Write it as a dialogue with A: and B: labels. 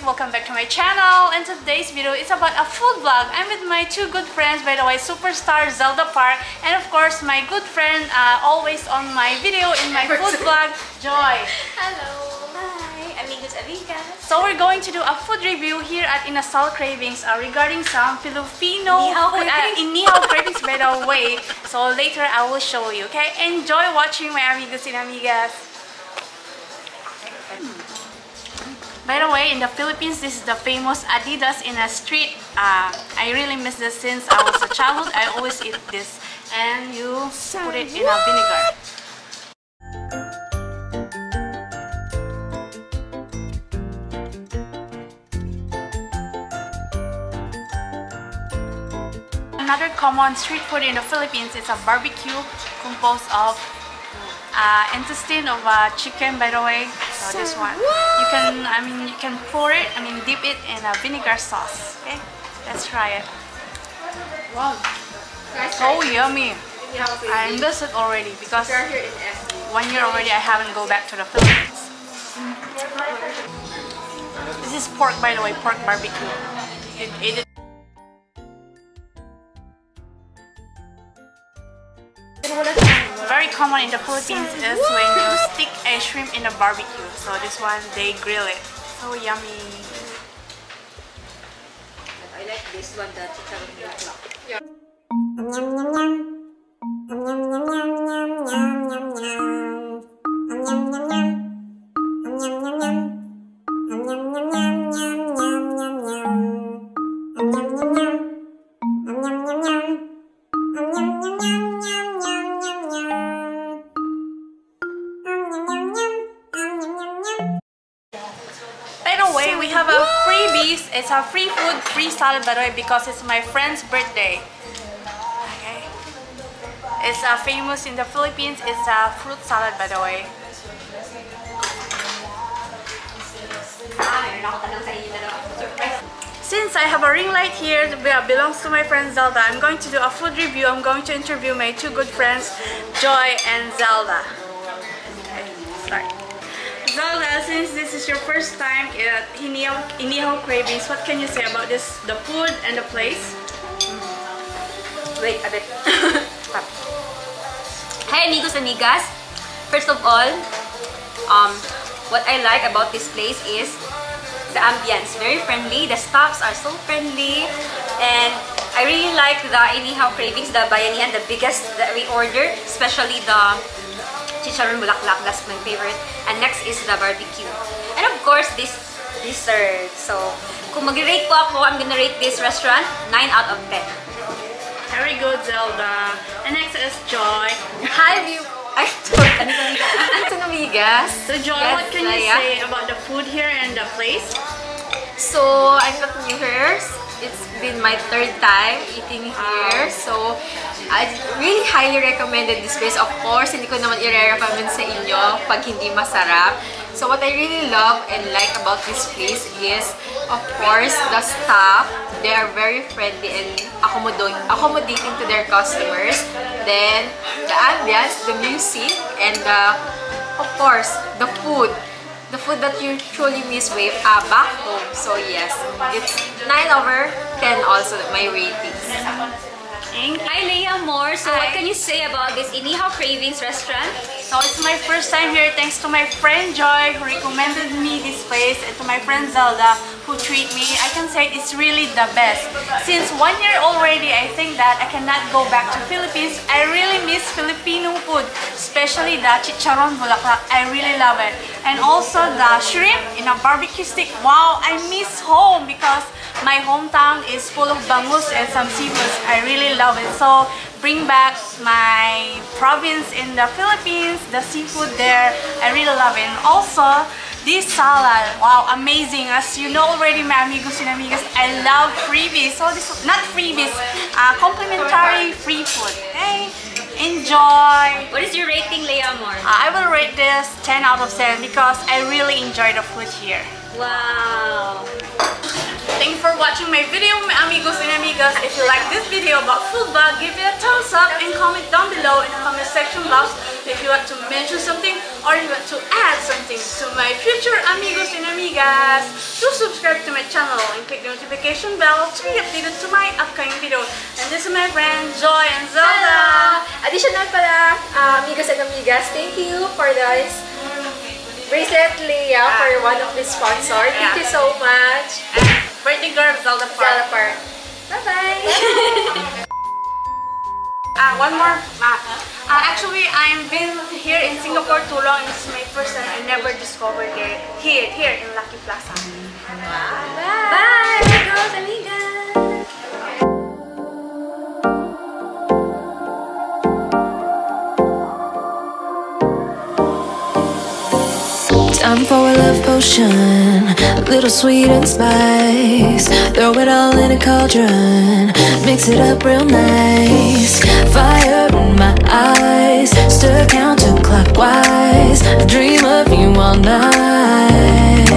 A: Welcome back to my channel, and today's video is about a food vlog. I'm with my two good friends, by the way, superstar Zelda Park, and of course my good friend always on my video in my food vlog, Joy.
B: Hello. Hi, amigos, amigas.
A: So we're going to do a food review here at INIHAW Cravings regarding some Filipino food, INIHAW Cravings by the way. So later I will show you, okay? Enjoy watching my amigos and amigas. By the way, in the Philippines, this is the famous Adidas in a street. I really miss this since I was a child. I always eat this, and you put it in a vinegar. Another common street food in the Philippines is a barbecue composed of intestine of chicken, by the way. So this one, you can pour it, dip it in a vinegar sauce. Okay, let's try it. Wow, so yummy. I miss it already because 1 year already I haven't go back to the Philippines. This is pork, by the way, pork barbecue. Very common in the Philippines is when you stick a shrimp in a barbecue. So this one, they grill it. So yummy.
B: I like this one, the chicharron.
A: We have a freebies. It's a free food, free salad, by the way, because it's my friend's birthday. Okay, it's famous in the Philippines. It's a fruit salad, by the way. Since I have a ring light here that belongs to my friend Zelda, I'm going to do a food review. I'm going to interview my two good friends, Joy and Zelda. Okay, start. Zelda, since this is your first time at INIHAW Cravings, what can you say about the food and the place?
B: Wait a bit. Hi amigos, amigas. First of all, what I like about this place is the ambience. Very friendly. The staffs are so friendly, and I really like the INIHAW Cravings, the bayanihan, the biggest that we order, especially the chicharron bulaklak. That's my favorite. And next is the barbecue. And of course, this dessert. So, kung mag-rate po ako, I'm gonna rate this restaurant 9 out of 10.
A: Very good, Zelda. And next is Joy.
B: Hi, view. Ay, Anton Amigas.
A: So Joy,
B: Yes,
A: what can you
B: Laya.
A: say about the food here and the place?
B: So, I'm not new here. It's been my third time eating here. So, I really highly recommended this place. Of course, hindi ko naman i-recommend sa inyo pag hindi masarap. So, what I really love and like about this place is, of course, the staff. They are very friendly and accommodating to their customers. Then, the ambience, the music, and of course, the food. The food that you truly miss way back home. So yes, it's 9/10 also my ratings.
A: Hi, Leia Amor. So what can you say about this INIHAW Cravings restaurant? So it's my first time here thanks to my friend Joy who recommended me this place and to my friend Zelda who treat me. I can say it's really the best. Since 1 year already, I think that I cannot go back to Philippines. I really miss Filipino food, especially the chicharon bulaklak. I really love it. And also the shrimp in a barbecue stick. Wow, I miss home because my hometown is full of bangus and some seafoods. I really love it. So bring back my province in the Philippines, the seafood there. I really love it. And also this salad, wow, amazing. As you know already, my amigos and amigas, I love freebies. So this, not freebies, complimentary free food. Okay, enjoy.
B: What is your rating, Leia Amor?
A: I will rate this 10 out of 10 because I really enjoy the food here.
B: Wow.
A: Thank you for watching my video, my amigos and amigas. If you like this video about food vlog, give it a thumbs up and comment down below in the comment section box if you want to mention something or you want to add something to my future amigos and amigas. Do subscribe to my channel and click the notification bell to be updated to my upcoming video. And this is my friend Joy and Zelda.
B: Additional pala, amigos and amigas, thank you for this bracelet, Leia, for one of the sponsor. Thank you so much.
A: Birthday girl, Zelda Park.
B: Bye-bye.
A: One more. Actually, I've been here in Singapore too long. This is my first time. I never discovered here in Lucky Plaza.
B: Bye. Bye, amigos, amigas.
C: Time for a love potion, a little sweet and spice. Throw it all in a cauldron, mix it up real nice. Fire in my eyes, stir counterclockwise. I dream of you all night.